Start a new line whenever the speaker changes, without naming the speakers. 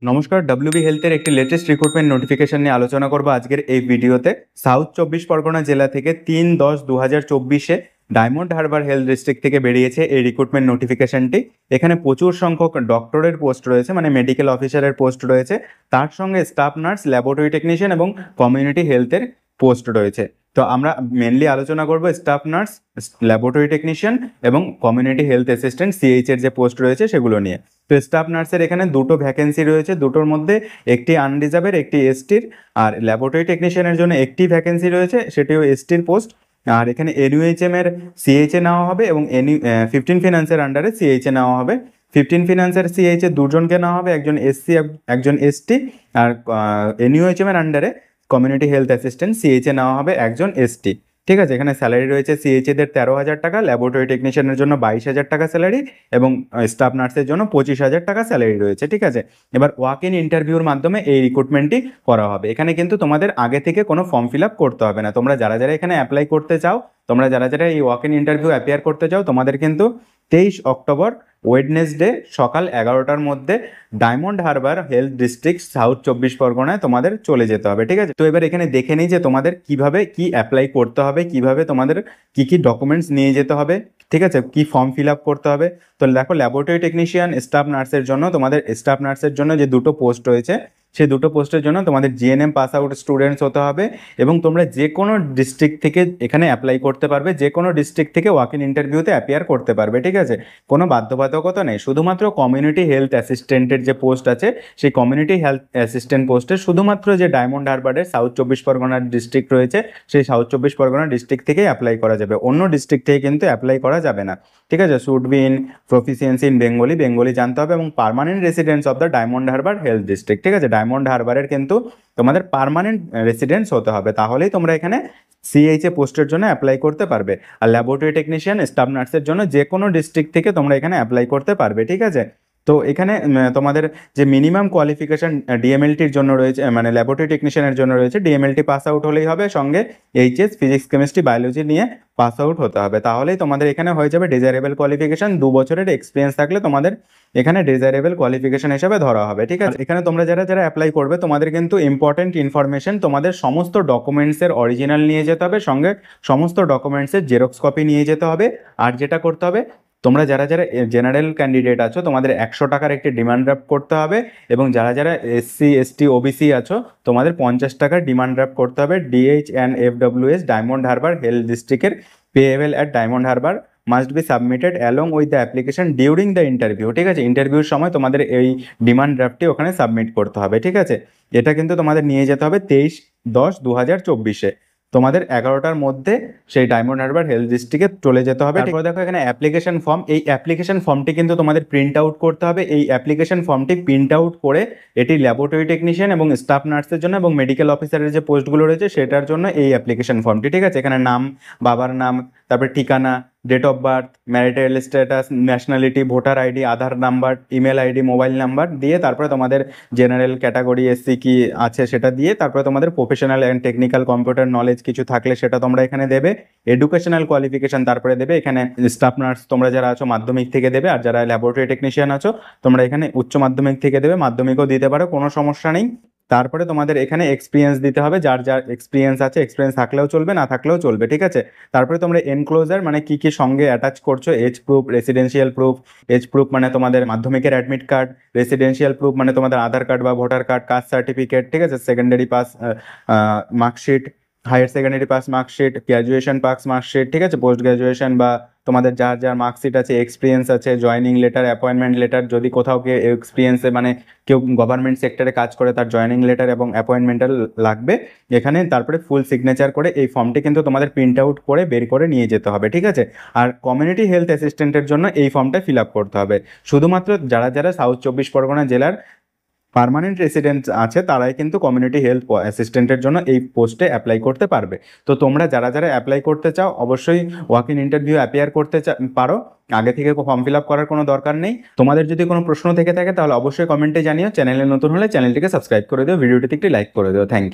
নমস্কার, ডব্লিউবি হেলথের একটি লেটেস্ট রিক্রুটমেন্ট নোটিফিকেশন নিয়ে আলোচনা করব আজকের এই ভিডিওতে। সাউথ 24 পরগনা জেলা থেকে 3/10/2024-এ ডায়মন্ড হারবার হেলথ ডিস্ট্রিক্ট থেকে বেরিয়েছে এই রিক্রুটমেন্ট নোটিফিকেশনটি। এখানে প্রচুর সংখ্যক ডক্টরের পোস্ট রয়েছে, মানে মেডিকেল অফিসারের পোস্ট রয়েছে, তার সঙ্গে স্টাফ নার্স, ল্যাবরেটরি টেকনিশিয়ান এবং কমিউনিটি হেলথের পোস্ট রয়েছে। তো আমরা মেনলি আলোচনা করব স্টাফ নার্স, ল্যাবরেটরি টেকনিশিয়ান এবং কমিউনিটি হেলথ অ্যাসিস্ট্যান্ট সিএইচ এর যে পোস্ট রয়েছে সেগুলো নিয়ে। তো স্টাফ নার্সের এখানে দুটো ভ্যাকেন্সি রয়েছে, দুটোর মধ্যে একটি আনরিজার্ভের, একটি এসটির। আর ল্যাবরেটরি টেকনিশিয়ানের জন্য একটি ভ্যাকেন্সি রয়েছে, সেটিও এসটির পোস্ট। আর এখানে এনইউএইচএম এর সিএইচএ নেওয়া হবে এবং 15 ফিনান্সের আন্ডারে সিএইচএ নেওয়া হবে। 15 ফিনান্সের সিএইচএ দুজনকে নেওয়া হবে, একজন এসসি একজন এসটি। আর এনইউএইচএম এর আন্ডারে কমিউনিটি হেলথ অ্যাসিস্ট্যান্ট সিএইচএ নেওয়া হবে একজন এসটি। ঠিক আছে, এখানে স্যালারি রয়েছে সিএইচএদের 13,000 টাকা, ল্যাবরেটরি টেকনিশিয়ানের জন্য 22,000 টাকা স্যালারি এবং স্টাফ নার্সের জন্য 25,000 টাকা স্যালারি রয়েছে। ঠিক আছে, এবার ওয়াক ইন ইন্টারভিউর মাধ্যমে এই রিক্রুটমেন্টটি করা হবে। এখানে কিন্তু তোমাদের আগে থেকে কোনো ফর্ম ফিল আপ করতে হবে না। তোমরা যারা যারা এখানে অ্যাপ্লাই করতে চাও, তোমরা যারা যারা এই ওয়াক ইন ইন্টারভিউ অ্যাপিয়ার করতে চাও, তোমাদের কিন্তু 23 অক্টোবর ওয়েডনেসডে সকাল 11টার মধ্যে diamond Harbour health district south 24 পরগনায় তোমাদের চলে যেতে হবে। ঠিক আছে, তো এবার এখানে দেখে নিই যে তোমাদের কিভাবে কি অ্যাপ্লাই করতে হবে, কিভাবে তোমাদের কি কি ডকুমেন্টস নিয়ে যেতে হবে, ঠিক আছে, কি ফর্ম ফিল আপ করতে হবে। তো দেখো, ল্যাবরেটরি টেকনিশিয়ান স্টাফ নার্সের জন্য, তোমাদের স্টাফ নার্সের জন্য যে দুটো পোস্ট রয়েছে, সেই দুটো পোস্টের জন্য তোমাদের জিএনএম পাস আউট স্টুডেন্টস হতে হবে এবং তোমরা যে কোনো ডিস্ট্রিক্ট থেকে এখানে অ্যাপ্লাই করতে পারবে, যে কোনো ডিস্ট্রিক্ট থেকে ওয়াক ইন ইন্টারভিউতে অ্যাপিয়ার করতে পারবে। ঠিক আছে, কোনো বাধ্যবাধকতা নেই। শুধুমাত্র কমিউনিটি হেলথ অ্যাসিস্ট্যান্টের যে পোস্ট আছে, সেই কমিউনিটি হেলথ অ্যাসিস্ট্যান্ট পোস্টে শুধুমাত্র যে ডায়মন্ড হারবারের সাউথ 24 পরগনার ডিস্ট্রিক্ট রয়েছে, সেই সাউথ 24 পরগনা ডিস্ট্রিক্ট থেকেই অ্যাপ্লাই করা যাবে, অন্য ডিস্ট্রিক্ট থেকে কিন্তু অ্যাপ্লাই করা যাবে না। ঠিক আছে, should be in proficiency in Bengali জানতে হবে এবং permanent residence of the diamond Harbour health district. ঠিক আছে, ডায়মন্ড হারবারের কিন্তু তোমাদের পার্মানেন্ট রেসিডেন্স হতে হবে, তাহলেই তোমরা এখানে সিএইচএ পোস্টের জন্য অ্যাপ্লাই করতে পারবে। আর ল্যাবরেটরি টেকনিশিয়ান, স্টাফ নার্সের জন্য যে কোনো ডিস্ট্রিক্ট থেকে তোমরা এখানে অ্যাপ্লাই করতে পারবে। ঠিক আছে, তো এখানে তোমাদের যে মিনিমাম কোয়ালিফিকেশন ডিএমএলটির জন্য রয়েছে, মানে ল্যাবরেটরি টেকনিশিয়ানের জন্য রয়েছে, ডিএমএলটি পাস আউট হলেই হবে, সঙ্গে এইচএস ফিজিক্স কেমিস্ট্রি বায়োলজি নিয়ে পাস আউট হতে হবে, তাহলেই তোমাদের এখানে হয়ে যাবে ডিজায়ারেবল কোয়ালিফিকেশন। 2 বছরের এক্সপিরিয়েন্স থাকলে তোমাদের এখানে ডিজায়ারেবল কোয়ালিফিকেশন হিসেবে ধরা হবে। ঠিক আছে, এখানে তোমরা যারা যারা অ্যাপ্লাই করবে, তোমাদের কিন্তু ইম্পর্টেন্ট ইনফরমেশন, তোমাদের সমস্ত ডকুমেন্টসের অরিজিনাল নিয়ে যেতে হবে, সঙ্গে সমস্ত ডকুমেন্টসের জেরক্স কপি নিয়ে যেতে হবে। আর যেটা করতে হবে, তোমরা যারা যারা জেনারেল ক্যান্ডিডেট আছো, তোমাদের 100 টাকার একটি ডিমান্ড ড্রাফট করতে হবে এবং যারা যারা এসসি এসটি ওবিসি আছো, তোমাদের 50 টাকার ডিমান্ড ড্রাফট করতে হবে। DHNFWS ডায়মন্ড হারবার হেলথ ডিস্ট্রিক্টের payable at diamond Harbour must be submitted along with the application during the interview. ঠিক আছে, ইন্টারভিউর সময় তোমাদের এই ডিমান্ড ড্রাফটটি ওখানে সাবমিট করতে হবে। ঠিক আছে, এটা কিন্তু তোমাদের নিয়ে যেতে হবে 23/10/2024-এ। তোমাদের 11টার মধ্যে সেই ডায়মন্ড হারবার হেলথ ডিস্ট্রিক্টে চলে যেতে হবে। তারপর দেখো এখানে অ্যাপ্লিকেশন ফর্ম, এই অ্যাপ্লিকেশন ফর্মটি কিন্তু তোমাদের প্রিন্ট আউট করতে হবে। এই অ্যাপ্লিকেশন ফর্মটি প্রিন্ট আউট করে এটি ল্যাবরেটরি টেকনিশিয়ান এবং স্টাফ নার্সের জন্য এবং মেডিকেল অফিসারের যে পোস্টগুলো রয়েছে সেটার জন্য এই অ্যাপ্লিকেশন ফর্মটি। ঠিক আছে, এখানে নাম, বাবার নাম, তারপরে ঠিকানা, date of birth, marital status, nationality, voter ID, Aadhaar number, email ID, mobile number দিয়ে, তারপরে তোমাদের জেনারেল ক্যাটাগরি এসসি কি আছে সেটা দিয়ে, তারপরে তোমাদের professional and technical computer knowledge কিছু থাকলে সেটা তোমরা এখানে দেবে। এডুকেশনাল কোয়ালিফিকেশন তারপরে দেবে। এখানে স্টাফ নার্স তোমরা যারা আছো মাধ্যমিক থেকে দেবে, আর যারা ল্যাবরেটরি টেকনিশিয়ান আছো তোমরা এখানে উচ্চ মাধ্যমিক থেকে দেবে, মাধ্যমিকও দিতে পারো, কোনো সমস্যা নেই। তারপরে তোমাদের এখানে এক্সপিরিয়েন্স দিতে হবে, যার যার এক্সপিরিয়েন্স আছে, এক্সপিরিয়েন্স থাকলেও চলবে, না থাকলেও চলবে। ঠিক আছে, তারপরে তোমরা এনক্লোজার মানে কি কি সঙ্গে অ্যাটাচ করছো, age proof, residential proof, age proof মানে তোমাদের মাধ্যমিকের অ্যাডমিট কার্ড, রেসিডেন্সিয়াল প্রুফ মানে তোমাদের আধার কার্ড বা ভোটার কার্ড, কাস্ট সার্টিফিকেট, ঠিক আছে, secondary pass marksheet, higher secondary pass marksheet, graduation pass marksheet, ঠিক আছে, পোস্ট গ্র্যাজুয়েশন বা তোমাদের যার যার মার্কশিট আছে, এক্সপিরিয়েন্স আছে, জয়নিং লেটার, অ্যাপয়েন্টমেন্ট লেটার, যদি কোথাও কেউ এক্সপিরিয়েন্সে মানে কেউ গভর্নমেন্ট সেক্টরে কাজ করে তার জয়নিং লেটার এবং অ্যাপয়েন্টমেন্টাল লাগবে এখানে। তারপরে ফুল সিগনেচার করে এই ফর্মটি কিন্তু তোমাদের প্রিন্ট আউট করে বের করে নিয়ে যেতে হবে। ঠিক আছে, আর কমিউনিটি হেলথ অ্যাসিস্ট্যান্টের জন্য এই ফর্মটা ফিল আপ করতে হবে। শুধুমাত্র যারা যারা সাউথ 24 পরগনা জেলার পার্মানেন্ট রেসিডেন্ট আছে তারাই কিন্তু কমিউনিটি হেলথ অ্যাসিস্ট্যান্টের জন্য এই পোস্টে অ্যাপ্লাই করতে পারবে। তো তোমরা যারা যারা অ্যাপ্লাই করতে চাও অবশ্যই ওয়াক ইন ইন্টারভিউ অ্যাপিয়ার করতে পারো, আগে থেকে ফর্ম ফিল আপ করার কোনো দরকার নেই। তোমাদের যদি কোনো প্রশ্ন থেকে থাকে তাহলে অবশ্যই কমেন্টে জানিও। চ্যানেলে নতুন হলে চ্যানেলটিকে সাবস্ক্রাইব করে দিও, ভিডিওটিতে একটি লাইক করে দিও। Thank you.